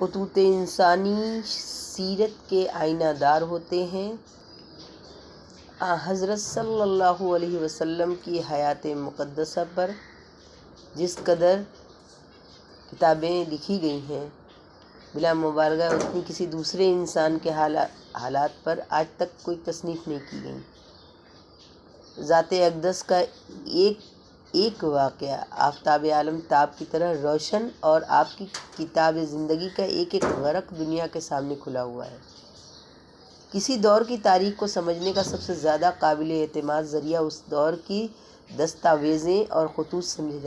خطوط انسانی سیرت کے آئینہ دار ہوتے ہیں۔ حضرت صلی اللہ علیہ وسلم کی حیات مقدسہ پر جس قدر کتابیں لکھی گئی ہیں، بلا مبالغہ اتنی کسی دوسرے انسان کے حالات پر آج تک کوئی تصنیف نہیں کی گئی۔ ذات اقدس کا ایک واقعہ آفتاب عالم تاب کی طرح روشن اور آپ کی کتاب زندگی کا ایک ورق دنیا کے سامنے کھلا ہوا ہے۔ کسی دور کی تاریخ کو سمجھنے کا سب سے زیادہ قابل اعتماد ذریعہ اس دور کی دستاویزیں اور خطوط سمجھے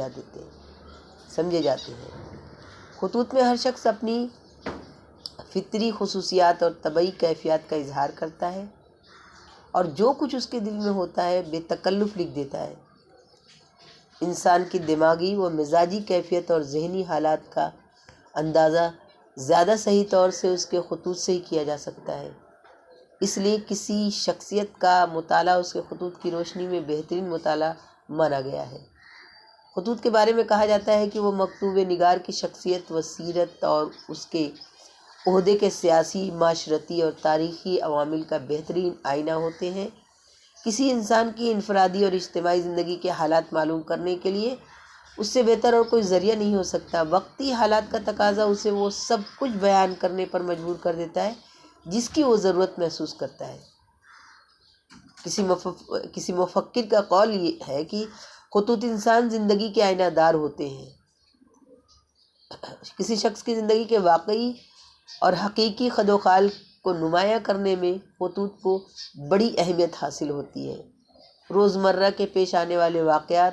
جاتے ہیں۔ خطوط میں ہر شخص اپنی فطری خصوصیات اور طبعی کیفیات کا اظہار کرتا ہے اور جو کچھ اس کے دل میں ہوتا ہے بے تکلف لکھ دیتا ہے۔ انسان کی دماغی و مزاجی کیفیت اور ذہنی حالات کا اندازہ زیادہ صحیح طور سے اس کے خطوط سے ہی کیا جا سکتا ہے۔ اس لیے کسی شخصیت کا مطالعہ اس کے خطوط کی روشنی میں بہترین مطالعہ مانا گیا ہے۔ خطوط کے بارے میں کہا جاتا ہے کہ وہ مکتوب نگار کی شخصیت و سیرت اور اس کے عہدے کے سیاسی، معاشرتی اور تاریخی عوامل کا بہترین آئینہ ہوتے ہیں۔ کسی انسان کی انفرادی اور اجتماعی زندگی کے حالات معلوم کرنے کے لیے اس سے بہتر اور کوئی ذریعہ نہیں ہو سکتا۔ وقتی حالات کا تقاضا اسے وہ سب کچھ بیان کرنے پر مجبور کر دیتا ہے جس کی وہ ضرورت محسوس کرتا ہے۔ کسی مفکر کا قول یہ ہے کہ خطوط انسان زندگی کے آئینہ دار ہوتے ہیں۔ کسی شخص کی زندگی کے واقعی اور حقیقی خد و خال کو نمایاں کرنے میں خطوط کو بڑی اہمیت حاصل ہوتی ہے۔ روزمرہ کے پیش آنے والے واقعات،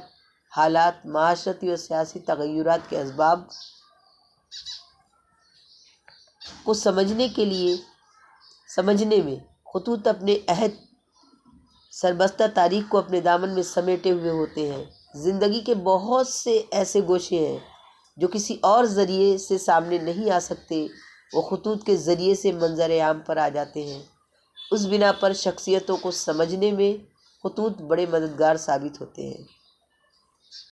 حالات، معاشرتی اور سیاسی تغیرات کے اسباب کو سمجھنے میں خطوط اپنے عہد سربستہ تاریخ کو اپنے دامن میں سمیٹے ہوئے ہوتے ہیں۔ زندگی کے بہت سے ایسے گوشے ہیں جو کسی اور ذریعے سے سامنے نہیں آ سکتے، وہ خطوط کے ذریعے سے منظر عام پر آ جاتے ہیں۔ اس بنا پر شخصیتوں کو سمجھنے میں خطوط بڑے مددگار ثابت ہوتے ہیں۔